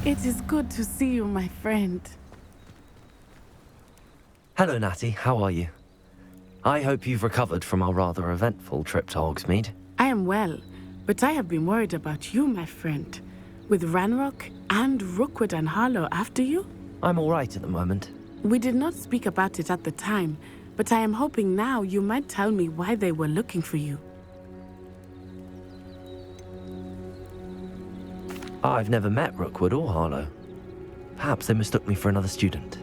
It is good to see you, my friend. Hello, Natty. How are you? I hope you've recovered from our rather eventful trip to Hogsmeade. I am well, but I have been worried about you, my friend. With Ranrock and Rookwood and Harlow after you? I'm all right at the moment. We did not speak about it at the time, but I am hoping now you might tell me why they were looking for you. I've never met Rookwood or Harlow. Perhaps they mistook me for another student.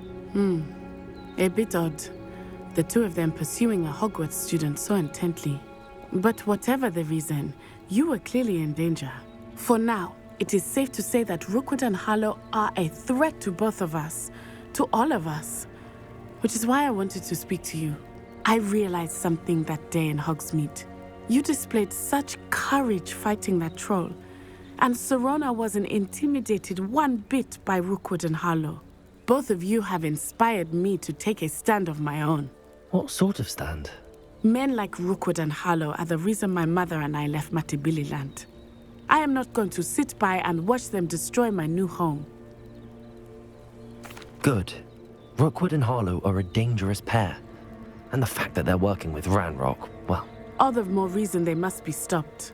A bit odd. The two of them pursuing a Hogwarts student so intently. But whatever the reason, you were clearly in danger. For now, it is safe to say that Rookwood and Harlow are a threat to both of us, to all of us. Which is why I wanted to speak to you. I realized something that day in Hogsmeade. You displayed such courage fighting that troll, and Serona wasn't intimidated one bit by Rookwood and Harlow. Both of you have inspired me to take a stand of my own. What sort of stand? Men like Rookwood and Harlow are the reason my mother and I left Matibili land. I am not going to sit by and watch them destroy my new home. Good. Rookwood and Harlow are a dangerous pair. And the fact that they're working with Ranrock, well... All the more reason they must be stopped.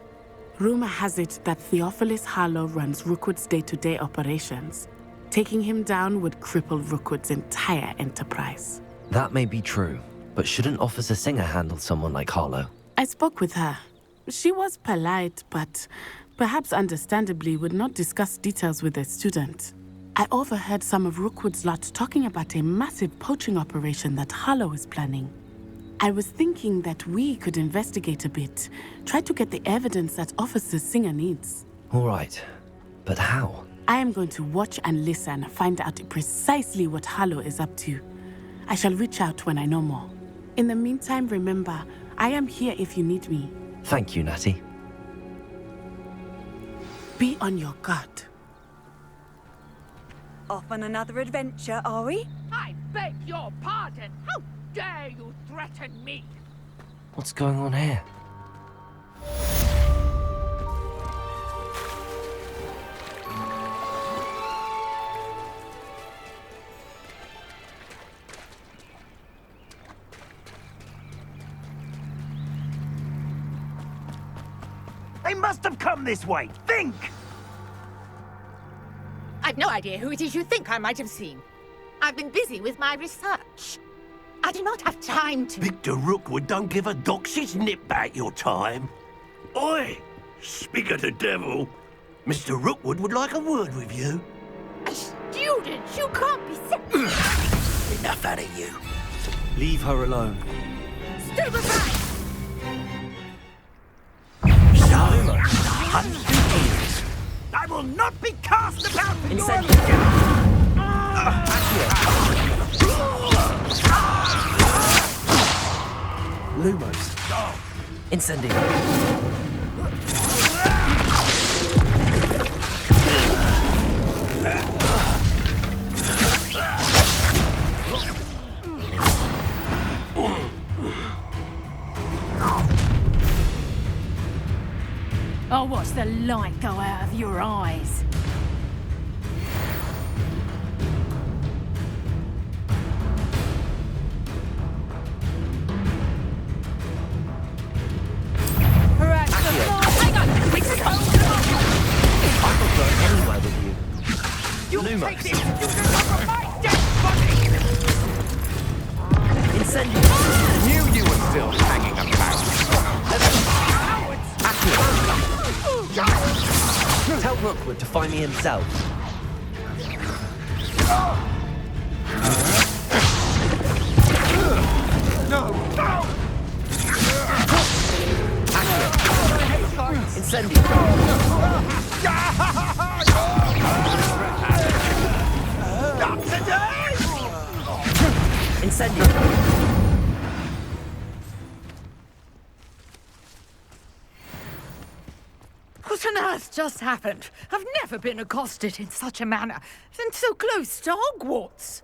Rumor has it that Theophilus Harlow runs Rookwood's day-to-day operations. Taking him down would cripple Rookwood's entire enterprise. That may be true, but shouldn't Officer Singer handle someone like Harlow? I spoke with her. She was polite, but perhaps understandably would not discuss details with a student. I overheard some of Rookwood's lot talking about a massive poaching operation that Harlow is planning. I was thinking that we could investigate a bit, try to get the evidence that Officer Singer needs. All right, but how? I am going to watch and listen, find out precisely what Harlow is up to. I shall reach out when I know more. In the meantime, remember, I am here if you need me. Thank you, Natty. Be on your guard. Off on another adventure, are we? I beg your pardon! How dare you threaten me? What's going on here? They must have come this way. Think! I've no idea who it is you think I might have seen. I've been busy with my research. I do not have time to... Victor Rookwood don't give a doxy's nip back your time. Oi! Speak of the devil. Mr. Rookwood would like a word with you. A student? You can't be so... Enough out of you. Leave her alone. Stupefy! So, hunts begins. I will not be cast about for your... Lumos. Incendio. I'll watch the light go out of your eyes. Anywhere with you. Lumos. Take this student off of my dead body! Incendio. Knew you were still hanging about. Tell Rookwood to find me himself. Incendio. Not today! Incendio. What on earth just happened? I've never been accosted in such a manner, and so close to Hogwarts.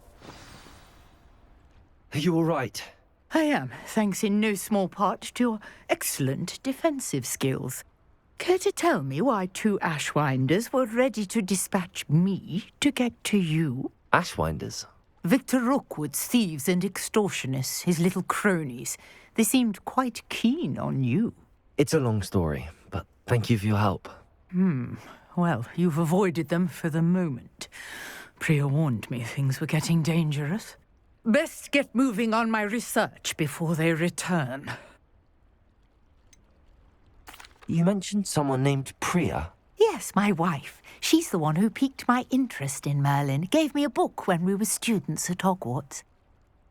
Are you all right? I am, thanks in no small part to your excellent defensive skills. Care to tell me why 2 Ashwinders were ready to dispatch me to get to you? Ashwinders? Victor Rookwood's thieves and extortionists, his little cronies. They seemed quite keen on you. It's a long story, but thank you for your help. Well, you've avoided them for the moment. Priya warned me things were getting dangerous. Best get moving on my research before they return. You mentioned someone named Priya. Yes, my wife. She's the one who piqued my interest in Merlin. Gave me a book when we were students at Hogwarts.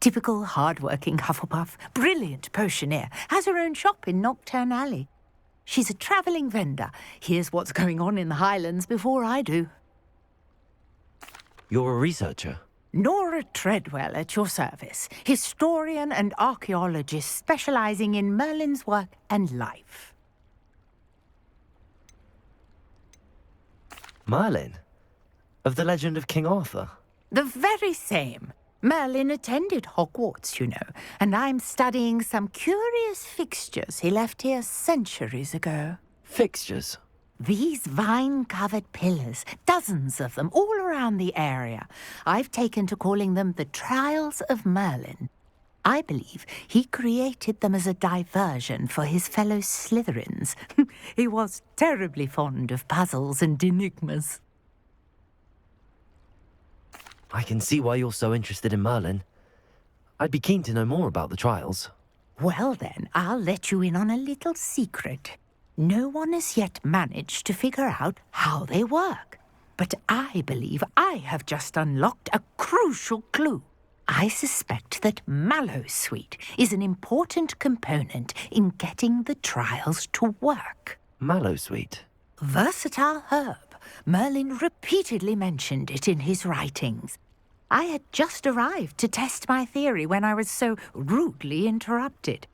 Typical hard-working Hufflepuff, brilliant potioneer, has her own shop in Nocturne Alley. She's a travelling vendor. Hears what's going on in the Highlands before I do. You're a researcher? Nora Treadwell at your service, historian and archaeologist specialising in Merlin's work and life. Merlin? Of the legend of King Arthur? The very same. Merlin attended Hogwarts, you know, and I'm studying some curious fixtures he left here centuries ago. Fixtures? These vine-covered pillars, dozens of them, all around the area. I've taken to calling them the Trials of Merlin. I believe he created them as a diversion for his fellow Slytherins. He was terribly fond of puzzles and enigmas. I can see why you're so interested in Merlin. I'd be keen to know more about the trials. Well then, I'll let you in on a little secret. No one has yet managed to figure out how they work. But I believe I have just unlocked a crucial clue. I suspect that Mallowsweet is an important component in getting the trials to work. Mallowsweet? Versatile herb. Merlin repeatedly mentioned it in his writings. I had just arrived to test my theory when I was so rudely interrupted.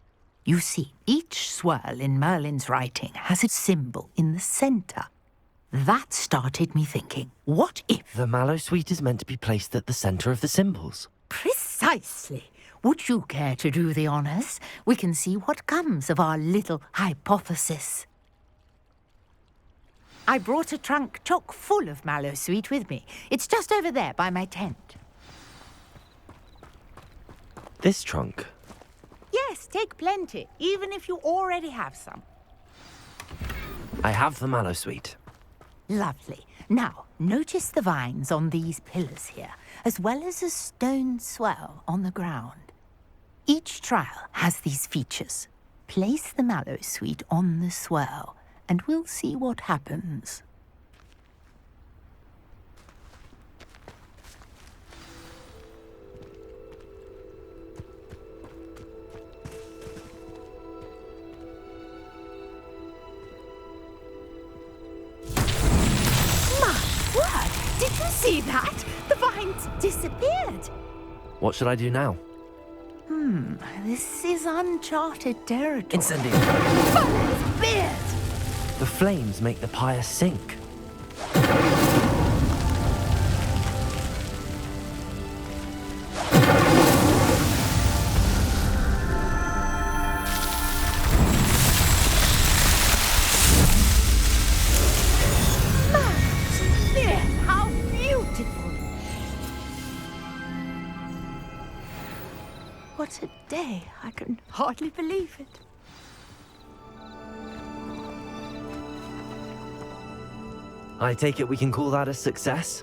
You see, each swirl in Merlin's writing has a symbol in the centre. That started me thinking, what if... The Mallowsweet is meant to be placed at the centre of the symbols. Precisely. Would you care to do the honours? We can see what comes of our little hypothesis. I brought a trunk chock full of Mallowsweet with me. It's just over there by my tent. This trunk? Yes, take plenty, even if you already have some. I have the Mallowsweet. Lovely. Now, notice the vines on these pillars here, as well as a stone swell on the ground. Each trial has these features. Place the Mallowsweet on the swell, and we'll see what happens. Did you see that? The vines disappeared. What should I do now? This is uncharted territory. Incendio! Merlin's beard! The flames make the pyre sink. How beautiful! What a day. I can hardly believe it. I take it we can call that a success?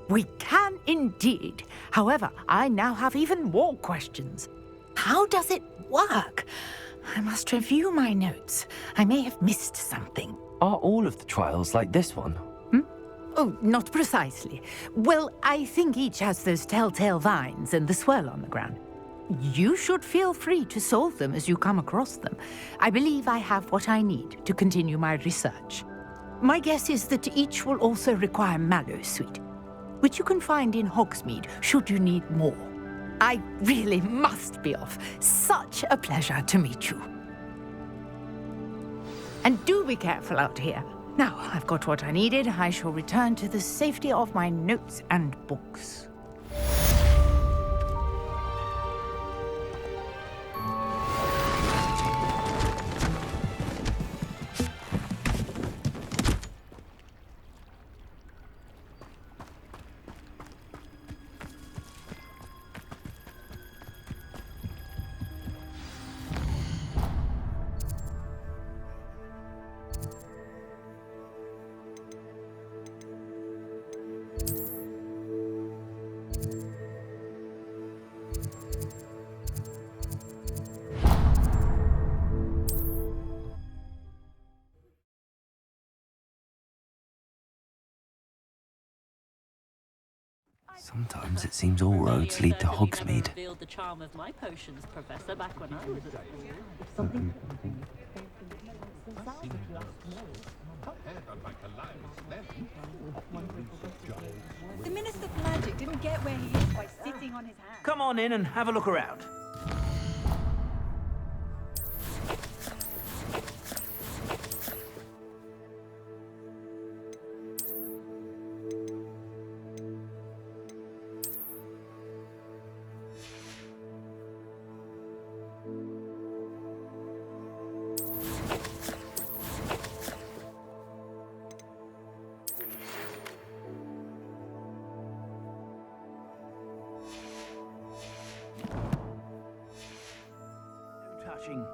We can indeed. However, I now have even more questions. How does it work? I must review my notes. I may have missed something. Are all of the trials like this one? Oh, not precisely. Well, I think each has those telltale vines and the swirl on the ground. You should feel free to solve them as you come across them. I believe I have what I need to continue my research. My guess is that each will also require Mallowsweet, which you can find in Hogsmeade should you need more. I really must be off. Such a pleasure to meet you. And do be careful out here. Now I've got what I needed, I shall return to the safety of my notes and books. Sometimes it seems all roads lead to Hogsmeade. Revealed the charm of my potions, Professor, back when I was at school. The Minister of Magic didn't get where he is by sitting on his hands. Come on in and have a look around.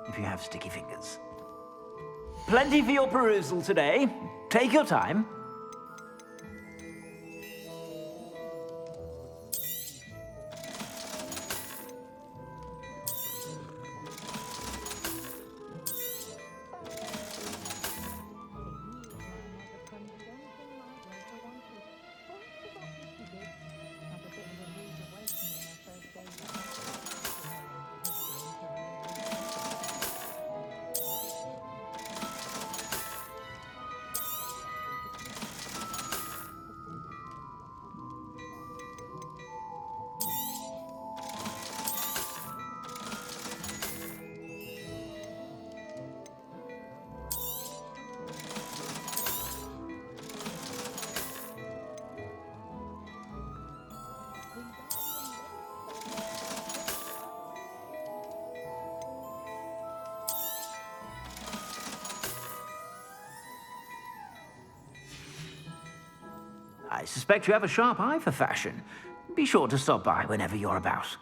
If you have sticky fingers. Plenty for your perusal today. Take your time. I suspect you have a sharp eye for fashion. Be sure to stop by whenever you're about.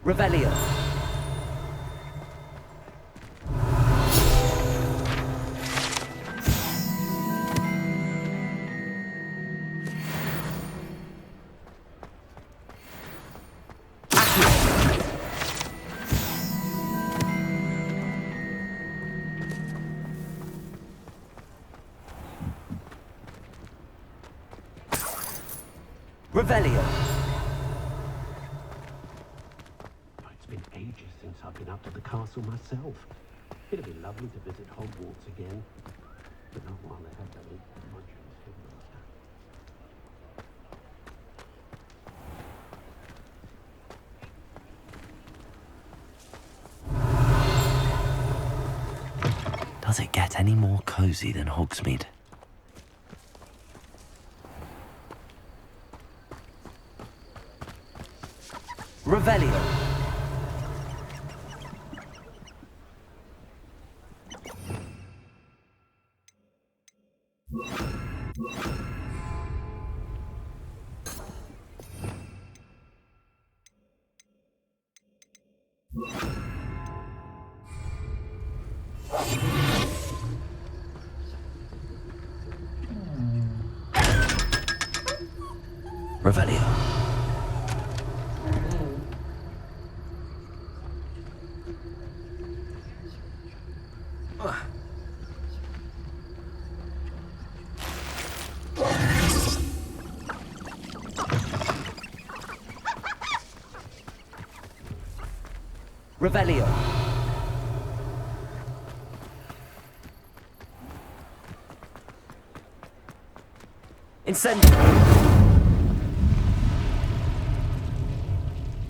Revelio. Revelio. It's been ages since I've been up to the castle myself. It'd be lovely to visit Hogwarts again, but not while they have that little munchkin Does it get any more cozy than Hogsmeade? Revelio. Revelio. Revelio. Incendio.